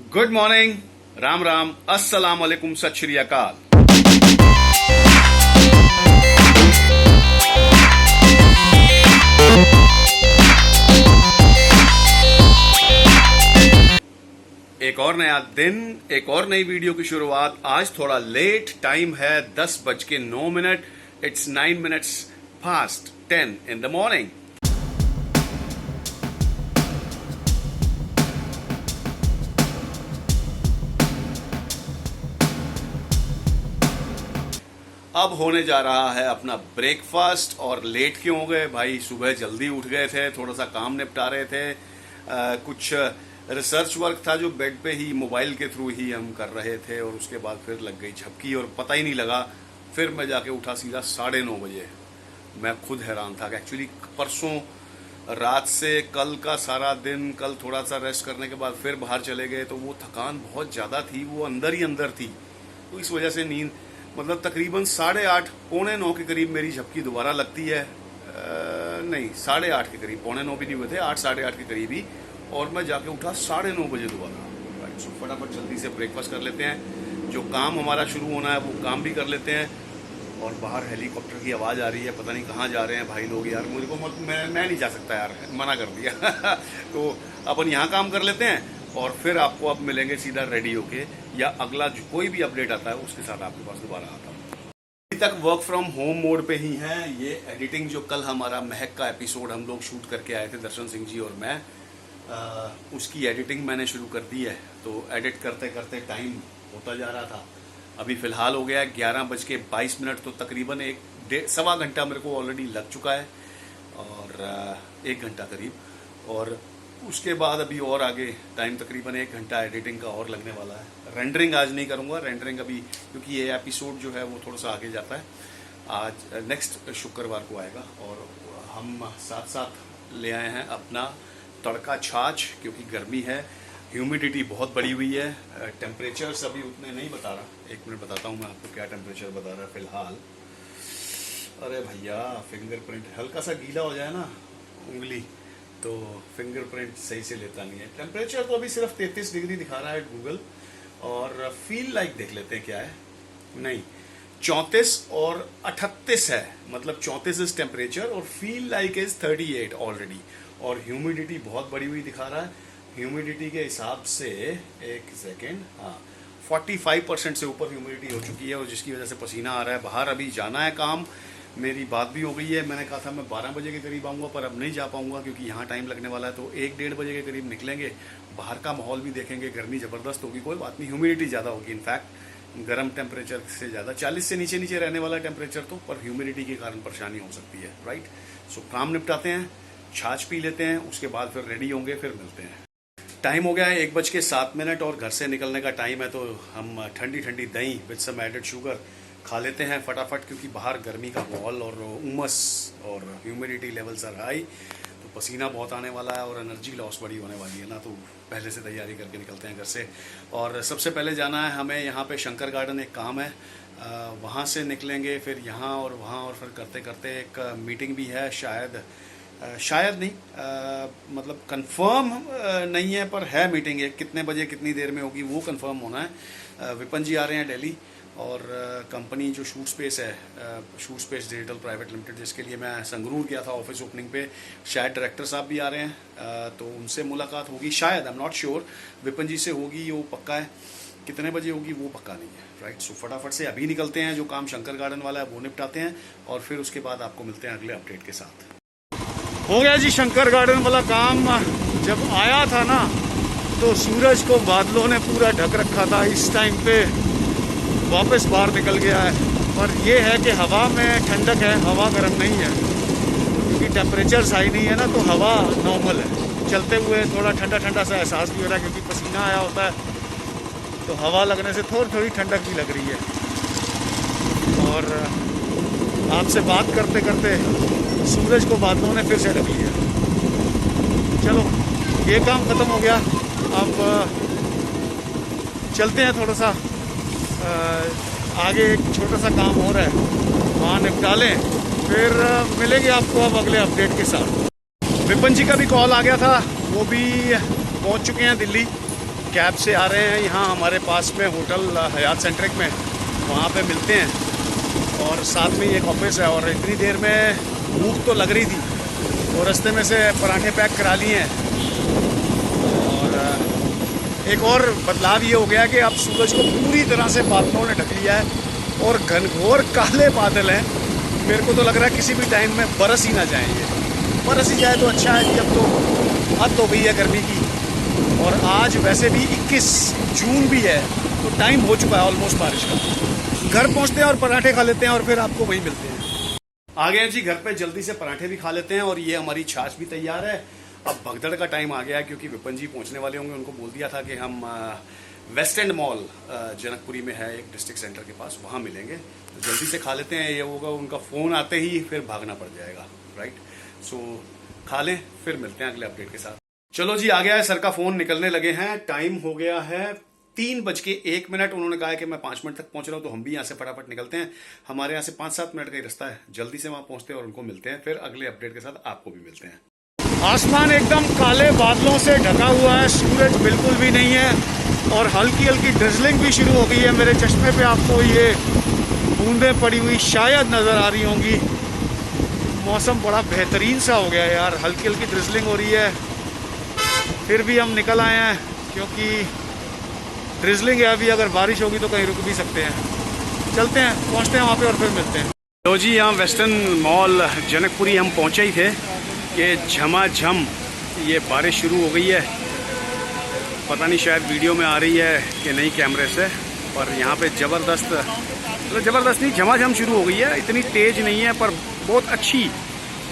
Good morning, Ram Ram, अस्सलाम वालेकुम, सत श्री अकाल। एक और नया दिन, एक और नई वीडियो की शुरुआत। आज थोड़ा लेट टाइम है, 10:09। It's 9 minutes fast 10 in the morning. अब होने जा रहा है अपना ब्रेकफास्ट। और लेट क्यों हो गए भाई? सुबह जल्दी उठ गए थे, थोड़ा सा काम निपटा रहे थे। कुछ रिसर्च वर्क था जो बेड पे ही मोबाइल के थ्रू ही हम कर रहे थे, और उसके बाद फिर लग गई झपकी और पता ही नहीं लगा। फिर मैं जाके उठा सीधा 9:30 बजे। मैं खुद हैरान था कि एक्चुअली परसों रात से कल का सारा दिन, कल थोड़ा सा रेस्ट करने के बाद फिर बाहर चले गए, तो वो थकान बहुत ज़्यादा थी, वो अंदर ही अंदर थी। तो इस वजह से नींद मतलब तकरीबन 8:30 पौने 9 के करीब मेरी झपकी दोबारा लगती है। नहीं, 8:30 के करीब, पौने 9 भी नहीं हुए थे, 8 साढ़े 8 के करीब ही। और मैं जाके उठा 9:30 बजे दोबारा। राइट, सो फटाफट जल्दी से ब्रेकफास्ट कर लेते हैं, जो काम हमारा शुरू होना है वो काम भी कर लेते हैं। और बाहर हेलीकॉप्टर की आवाज़ आ रही है, पता नहीं कहाँ जा रहे हैं भाई लोग यार। मुझे को मैं नहीं जा सकता यार, मना कर दिया। तो अपन यहाँ काम कर लेते हैं और फिर आपको अब मिलेंगे सीधा रेडी होके, या अगला जो कोई भी अपडेट आता है उसके साथ आपके पास दोबारा आता हूँ। अभी तक वर्क फ्रॉम होम मोड पे ही है। ये एडिटिंग जो कल हमारा महक का एपिसोड हम लोग शूट करके आए थे, दर्शन सिंह जी और मैं, उसकी एडिटिंग मैंने शुरू कर दी है। तो एडिट करते करते टाइम होता जा रहा था। अभी फ़िलहाल हो गया 11:22। तो तकरीबन सवा घंटा मेरे को ऑलरेडी लग चुका है, और 1 घंटा करीब। और उसके बाद अभी और आगे टाइम तकरीबन 1 घंटा एडिटिंग का और लगने वाला है। रेंडरिंग आज नहीं करूँगा, रेंडरिंग अभी, क्योंकि ये एपिसोड जो है वो थोड़ा सा आगे जाता है। आज नेक्स्ट शुक्रवार को आएगा। और हम साथ साथ ले आए हैं अपना तड़का छाछ, क्योंकि गर्मी है, ह्यूमिडिटी बहुत बढ़ी हुई है। टेम्परेचर्स अभी उतने नहीं बता रहा। 1 मिनट बताता हूँ मैं आपको क्या टेम्परेचर बता रहा है फ़िलहाल। अरे भैया, फिंगरप्रिंट हल्का सा गीला हो जाए ना उंगली, तो फिंगरप्रिंट सही से लेता नहीं है। टेम्परेचर तो अभी सिर्फ 33 डिग्री दिखा रहा है गूगल। और फील लाइक देख लेते हैं क्या है। नहीं, 34 और 38 है, मतलब 34 इज टेम्परेचर और फील लाइक इज 38 ऑलरेडी। और ह्यूमिडिटी बहुत बढ़ी हुई दिखा रहा है। ह्यूमिडिटी के हिसाब से, एक सेकेंड, हाँ, 45% से ऊपर ह्यूमिडिटी हो चुकी है, और जिसकी वजह से पसीना आ रहा है। बाहर अभी जाना है काम, मेरी बात भी हो गई है। मैंने कहा था मैं 12 बजे के करीब आऊँगा, पर अब नहीं जा पाऊँगा क्योंकि यहाँ टाइम लगने वाला है। तो 1-1:30 बजे के करीब निकलेंगे, बाहर का माहौल भी देखेंगे। गर्मी ज़बरदस्त होगी, कोई बात नहीं, ह्यूमिडिटी ज़्यादा होगी। इनफैक्ट गर्म टेम्परेचर से ज़्यादा 40 से नीचे नीचे रहने वाला टेम्परेचर, तो पर ह्यूमिडिटी के कारण परेशानी हो सकती है। राइट, सो काम निपटाते हैं, छाछ पी लेते हैं, उसके बाद फिर रेडी होंगे, फिर मिलते हैं। टाइम हो गया है 1:07 और घर से निकलने का टाइम है। तो हम ठंडी ठंडी दही विद सम एडेड शुगर खा लेते हैं फटाफट, क्योंकि बाहर गर्मी का माहौल और उमस और ह्यूमिडिटी लेवल्स आर हाई, तो पसीना बहुत आने वाला है और एनर्जी लॉस बड़ी होने वाली है ना। तो पहले से तैयारी करके निकलते हैं घर से। और सबसे पहले जाना है हमें यहाँ पे शंकर गार्डन, एक काम है, वहाँ से निकलेंगे, फिर यहाँ और वहाँ, और फिर करते करते एक मीटिंग भी है। शायद नहीं, मतलब कंफर्म नहीं है, पर है मीटिंग। एक कितने बजे कितनी देर में होगी वो कंफर्म होना है। विपन जी आ रहे हैं दिल्ली, और कंपनी जो शूट स्पेस है, shoot space digital private limited, जिसके लिए मैं संगरूर गया था ऑफिस ओपनिंग पे, शायद डायरेक्टर साहब भी आ रहे हैं। तो उनसे मुलाकात होगी शायद, I am not sure. Vipan ji से होगी, वो पक्का है। कितने बजे होगी वो पक्का नहीं है। राइट, सो फटाफट से अभी निकलते हैं, जो काम शंकर गार्डन वाला है वो निपटाते हैं, और फिर उसके बाद आपको मिलते हैं अगले अपडेट के साथ। हो गया जी शंकर गार्डन वाला काम। जब आया था ना, तो सूरज को बादलों ने पूरा ढक रखा था। इस टाइम पे वापस बाहर निकल गया है, पर यह है कि हवा में ठंडक है, हवा गर्म नहीं है, क्योंकि टेम्परेचर हाई नहीं है ना, तो हवा नॉर्मल है। चलते हुए थोड़ा ठंडा ठंडा सा एहसास भी हो रहा है, क्योंकि पसीना आया होता है, तो हवा लगने से थोड़ी थोड़ी ठंडक भी लग रही है। और आपसे बात करते करते सूरज को बादलों ने फिर से ढक लिया। चलो, ये काम ख़त्म हो गया। अब चलते हैं, थोड़ा सा आगे एक छोटा सा काम हो रहा है, वहाँ निपटा लें, फिर मिलेंगे आपको अब अगले अपडेट के साथ। विपन जी का भी कॉल आ गया था, वो भी पहुँच चुके हैं दिल्ली। कैब से आ रहे हैं यहाँ हमारे पास में होटल हयात सेंट्रिक में, वहाँ पे मिलते हैं और साथ में ही एक ऑफिस है। और इतनी देर में भूख तो लग रही थी और रास्ते में से पराठे पैक करा लिए हैं। और एक और बदलाव ये हो गया कि अब सूरज को पूरी तरह से बादलों ने ढक लिया है और घनघोर काले बादल हैं। मेरे को तो लग रहा है किसी भी टाइम में बरस ही ना जाएंगे। बरस ही जाए तो अच्छा है कि अब तो हद हो गई है गर्मी की। और आज वैसे भी 21 जून भी है तो टाइम हो चुका है ऑलमोस्ट बारिश का। घर पहुंचते हैं और पराठे खा लेते हैं और फिर आपको वहीं मिलते हैं। आ गए जी घर पे, जल्दी से पराठे भी खा लेते हैं और ये हमारी छाछ भी तैयार है। अब भगदड़ का टाइम आ गया है क्योंकि विपिन जी पहुंचने वाले होंगे। उनको बोल दिया था कि हम वेस्ट एंड मॉल जनकपुरी में है एक डिस्ट्रिक्ट सेंटर के पास, वहाँ मिलेंगे। तो जल्दी से खा लेते हैं, ये होगा उनका फ़ोन आते ही फिर भागना पड़ जाएगा, राइट। सो खा लें, फिर मिलते हैं अगले अपडेट के साथ। चलो जी, आ गया है सर का फ़ोन, निकलने लगे हैं। टाइम हो गया है 3:01। उन्होंने कहा है कि मैं 5 मिनट तक पहुंच रहा हूँ, तो हम भी यहाँ से फटाफट निकलते हैं। हमारे यहाँ से 5-7 मिनट का ही रास्ता है, जल्दी से वहाँ पहुँचते हैं और उनको मिलते हैं। फिर अगले अपडेट के साथ आपको भी मिलते हैं। आसमान एकदम काले बादलों से ढका हुआ है, सूरज बिल्कुल भी नहीं है और हल्की हल्की ड्रिजलिंग भी शुरू हो गई है। मेरे चश्मे पे आपको ये बूंदें पड़ी हुई शायद नज़र आ रही होंगी। मौसम बड़ा बेहतरीन सा हो गया है यार, हल्की हल्की ड्रिजलिंग हो रही है। फिर भी हम निकल आए हैं क्योंकि ड्रिजलिंग है, अभी अगर बारिश होगी तो कहीं रुक भी सकते हैं। चलते हैं, पहुंचते हैं वहाँ पे और फिर मिलते हैं। तो जी, यहाँ वेस्टर्न मॉल जनकपुरी हम पहुँचे ही थे कि झमाझम ये बारिश शुरू हो गई है। पता नहीं शायद वीडियो में आ रही है कि नहीं कैमरे से, पर यहाँ पे ज़बरदस्त, मतलब ज़बरदस्त नहीं, झमाझम शुरू हो गई है। इतनी तेज़ नहीं है पर बहुत अच्छी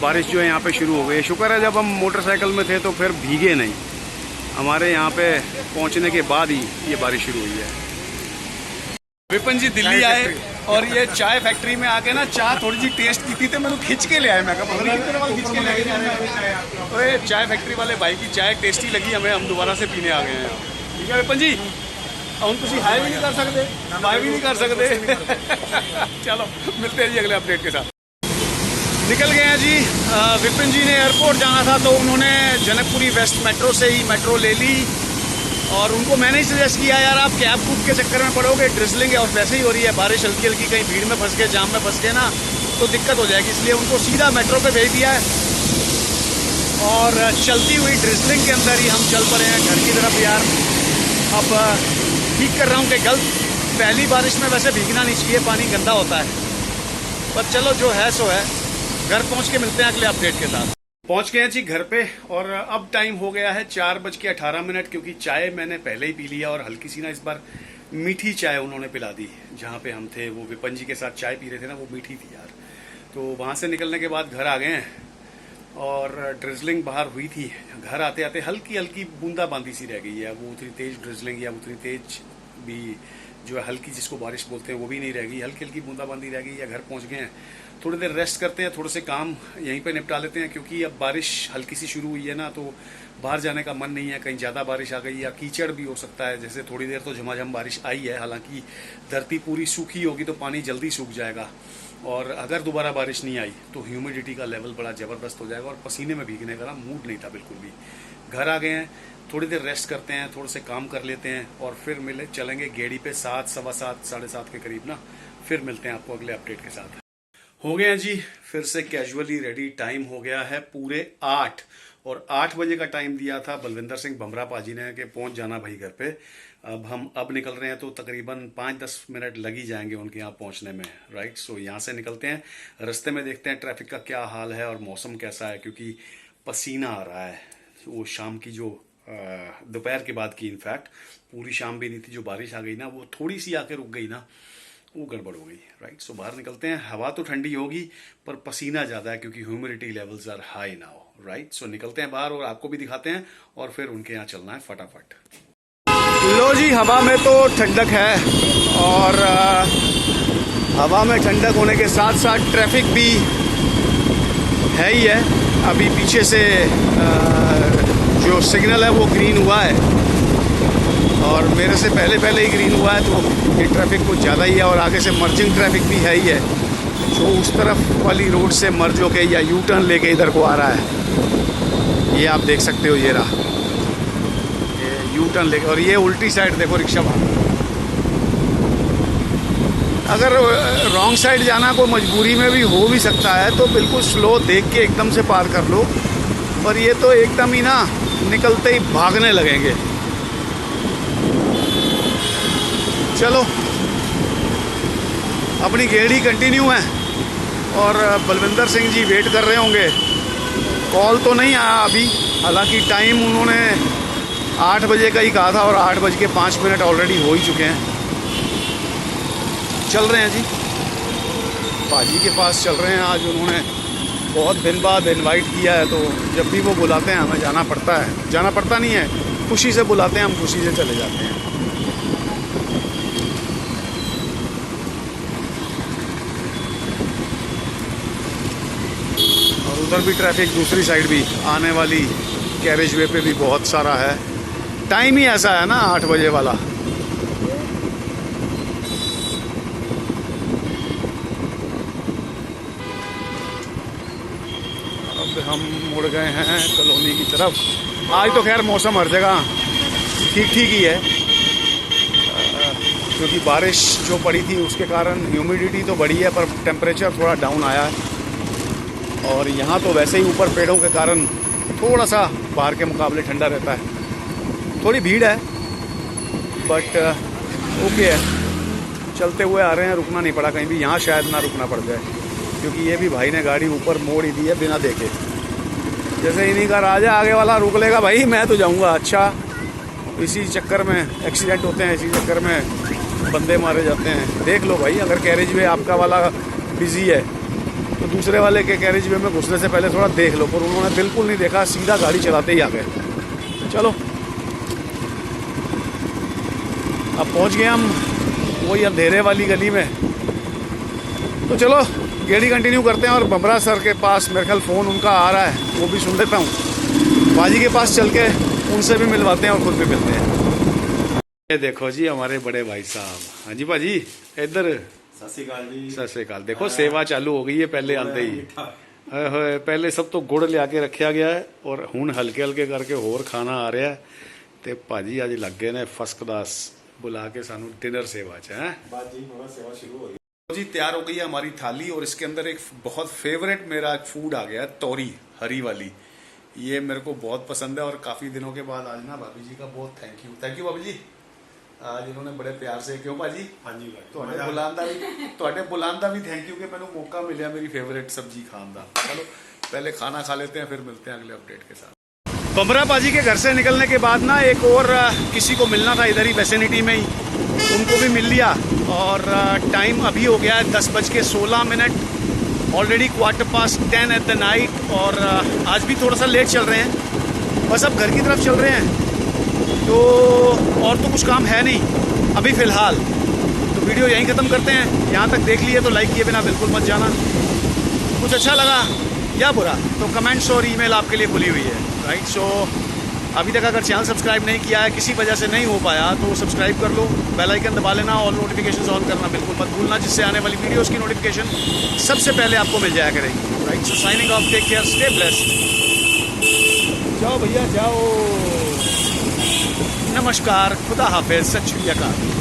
बारिश जो है यहाँ पे शुरू हो गई है। शुक्र है जब हम मोटरसाइकिल में थे तो फिर भीगे नहीं। हमारे यहाँ पे पहुँचने के बाद ही ये बारिश शुरू हुई है। विपिन जी दिल्ली आए और ये चाय फैक्ट्री में आके ना चाय थोड़ी सी टेस्ट की थी तो मैंने खींच के ले आया। मैं कहा चाय फैक्ट्री वाले भाई की चाय टेस्टी लगी हमें, हम दोबारा से पीने आ गए हैं। ठीक है विपिन जी, हम तुम हाई भी नहीं कर सकते, बाय भी नहीं कर सकते। चलो मिलते हैं जी अगले अपडेट के साथ। निकल गए हैं जी। विपिन जी ने एयरपोर्ट जाना था तो उन्होंने जनकपुरी वेस्ट मेट्रो से ही मेट्रो ले ली और उनको मैंने ही सजेस्ट किया यार आप कैब बुक के चक्कर में पड़ोगे, ड्रिजलिंग है और वैसे ही हो रही है बारिश हल्की हल्की, कहीं भीड़ में फंस गए, जाम में फंस गए ना तो दिक्कत हो जाएगी। इसलिए उनको सीधा मेट्रो पे भेज दिया है और चलती हुई ड्रिजलिंग के अंदर ही हम चल पड़े हैं घर की तरफ। यार अब ठीक कर रहा हूँ कि गलत, पहली बारिश में वैसे भीगना नहीं चाहिए, पानी गंदा होता है, पर चलो जो है सो है। घर पहुँच के मिलते हैं अगले अपडेट के साथ। पहुंच गए हैं जी घर पे और अब टाइम हो गया है 4:18 क्योंकि चाय मैंने पहले ही पी लिया और हल्की सी ना इस बार मीठी चाय उन्होंने पिला दी। जहाँ पे हम थे वो विपिन जी के साथ चाय पी रहे थे ना, वो मीठी थी यार। तो वहाँ से निकलने के बाद घर आ गए हैं और ड्रिजलिंग बाहर हुई थी। घर आते आते हल्की हल्की बूंदाबांदी सी रह गई है। वो उतनी तेज ड्रिजलिंग या उतनी तेज भी जो है हल्की जिसको बारिश बोलते हैं वो भी नहीं रह गई, हल्की हल्की बूंदाबांदी रह गई है। घर पहुँच गए हैं, थोड़ी देर रेस्ट करते हैं, थोड़े से काम यहीं पे निपटा लेते हैं क्योंकि अब बारिश हल्की सी शुरू हुई है ना तो बाहर जाने का मन नहीं है। कहीं ज़्यादा बारिश आ गई या कीचड़ भी हो सकता है। जैसे थोड़ी देर तो झमाझम बारिश आई है, हालांकि धरती पूरी सूखी होगी तो पानी जल्दी सूख जाएगा और अगर दोबारा बारिश नहीं आई तो ह्यूमिडिटी का लेवल बड़ा ज़बरदस्त हो जाएगा और पसीने में भीगने का ना मूड नहीं था बिल्कुल भी। घर आ गए हैं, थोड़ी देर रेस्ट करते हैं, थोड़े से काम कर लेते हैं और फिर चलेंगे गेड़ी पे 7, सवा 7, 7:30 के करीब ना। फिर मिलते हैं आपको अगले अपडेट के साथ। हो गए हैं जी फिर से कैजुअली रेडी। टाइम हो गया है पूरे 8 और 8 बजे का टाइम दिया था बलविंदर सिंह भमरा पाजी ने कि पहुंच जाना भाई घर पे। अब निकल रहे हैं तो तकरीबन 5-10 मिनट लग ही जाएंगे उनके यहाँ पहुंचने में, राइट। सो यहाँ से निकलते हैं, रास्ते में देखते हैं ट्रैफिक का क्या हाल है और मौसम कैसा है क्योंकि पसीना आ रहा है। वो शाम की जो दोपहर के बाद की, इनफैक्ट पूरी शाम भी नहीं थी, जो बारिश आ गई ना वो थोड़ी सी आके रुक गई ना, वो गड़बड़ हो गई, राइट। सो बाहर निकलते हैं। हवा तो ठंडी होगी पर पसीना ज़्यादा है क्योंकि humidity levels are high now, right. So निकलते हैं बाहर और आपको भी दिखाते हैं और फिर उनके यहाँ चलना है फटाफट। लो जी, हवा में तो ठंडक है और हवा में ठंडक होने के साथ साथ ट्रैफिक भी है ही है। अभी पीछे से जो सिग्नल है वो ग्रीन हुआ है और मेरे से पहले ही ग्रीन हुआ है तो ये ट्रैफिक कुछ ज़्यादा ही है और आगे से मर्जिंग ट्रैफिक भी है ही है जो उस तरफ वाली रोड से मर्ज होके या यू टर्न लेके इधर को आ रहा है। ये आप देख सकते हो, ये रहा, ये यू टर्न लेके, और ये उल्टी साइड देखो रिक्शा भाग। अगर रॉन्ग साइड जाना कोई मजबूरी में भी हो भी सकता है तो बिल्कुल स्लो देख के एकदम से पार कर लो, पर ये तो एकदम ही ना निकलते ही भागने लगेंगे। चलो अपनी गेड़ी कंटिन्यू है, और बलविंदर सिंह जी वेट कर रहे होंगे। कॉल तो नहीं आया अभी, हालांकि टाइम उन्होंने 8 बजे का ही कहा था और 8:05 ऑलरेडी हो ही चुके हैं। चल रहे हैं जी, पाजी के पास चल रहे हैं। आज उन्होंने बहुत दिन बाद इनवाइट किया है, तो जब भी वो बुलाते हैं हमें जाना पड़ता है। जाना पड़ता नहीं है, खुशी से बुलाते हैं, हम खुशी से चले जाते हैं। और उधर भी ट्रैफिक, दूसरी साइड भी आने वाली कैरेज वे पे भी बहुत सारा है। टाइम ही ऐसा है ना 8 बजे वाला। अब हम मुड़ गए हैं कॉलोनी की तरफ। आज तो खैर मौसम हर जगह ठीक ठीक ही है, क्योंकि बारिश जो पड़ी थी उसके कारण ह्यूमिडिटी तो बढ़ी है, पर टेम्परेचर थोड़ा डाउन आया है। और यहाँ तो वैसे ही ऊपर पेड़ों के कारण थोड़ा सा बाहर के मुकाबले ठंडा रहता है। थोड़ी भीड़ है बट ओके है, चलते हुए आ रहे हैं, रुकना नहीं पड़ा कहीं भी। यहाँ शायद ना रुकना पड़ जाए, क्योंकि ये भी भाई ने गाड़ी ऊपर मोड़ ही दी है बिना देखे। जैसे इन्हीं का राजा आगे वाला रुक लेगा भाई मैं तो जाऊँगा। अच्छा, इसी चक्कर में एक्सीडेंट होते हैं, इसी चक्कर में बंदे मारे जाते हैं। देख लो भाई, अगर कैरेज वे आपका वाला बिजी है तो दूसरे वाले के कैरेज वे में घुसने से पहले थोड़ा देख लो, पर उन्होंने बिल्कुल नहीं देखा, सीधा गाड़ी चलाते ही आ गए। चलो अब पहुंच गए हम वही अंधेरे वाली गली में, तो चलो गेड़ी कंटिन्यू करते हैं। और बमरा सर के पास मेरे ख्याल फ़ोन उनका आ रहा है, वो भी सुन लेता हूँ। बाजी के पास चल के उनसे भी मिलवाते हैं और खुद भी मिलते हैं। ये देखो जी हमारे बड़े भाई साहब। हाँ जी भाजी, इधर सत श्री अकाल जी। सत श्री अकाल। देखो सेवा चालू हो गई है पहले आते ही। पहले सब तो गुड़ लिया के रखा गया है, और हुण हल्के हल्के करके होर खाना आ रहा है। तो भाजी अज लग गए ने फर्स्ट क्लास बुला के सानू डिनर सेवा च है। सेवा शुरू हो गई जी, तैयार हो गई है हमारी थाली, और इसके अंदर एक बहुत फेवरेट मेरा फूड आ गया है, तोरी हरी वाली। ये मेरे को बहुत पसंद है, और काफ़ी दिनों के बाद आज ना भाभी जी का बहुत थैंक यू भाभी जी। आज इन्होंने बड़े प्यार से, क्यों भाजी? हाँ जी भाई, ਤੁਹਾਡੇ ਬੁਲਾਉਣ ਦਾ ਵੀ थैंक यू कि मैंने मौका मिला मेरी फेवरेट सब्जी खाने का। चलो पहले खाना खा लेते हैं, फिर मिलते हैं अगले अपडेट के साथ। बमरा पाजी के घर से निकलने के बाद ना एक और किसी को मिलना था इधर ही वेसिनिटी में ही, उनको भी मिल लिया। और टाइम अभी हो गया है 10:16। ऑलरेडी 10:15 एट द नाइट, और आज भी थोड़ा सा लेट चल रहे हैं। बस अब घर की तरफ चल रहे हैं, तो और तो कुछ काम है नहीं अभी फ़िलहाल। तो वीडियो यहीं ख़त्म करते हैं। यहाँ तक देख लिए तो लाइक किए बिना बिल्कुल मत जाना। कुछ अच्छा लगा या बुरा तो कमेंट्स और ईमेल आपके लिए खुली हुई है, राइट। सो अभी तक अगर चैनल सब्सक्राइब नहीं किया है, किसी वजह से नहीं हो पाया, तो सब्सक्राइब कर लो, बेल आइकन दबा लेना, और नोटिफिकेशन ऑन करना बिल्कुल मत भूलना, जिससे आने वाली वीडियोस की नोटिफिकेशन सबसे पहले आपको मिल जाया करेगी, right. So signing off, take care, stay blessed. जाओ भैया जाओ, नमस्कार, खुदा हाफिज, सत श्री अकाल।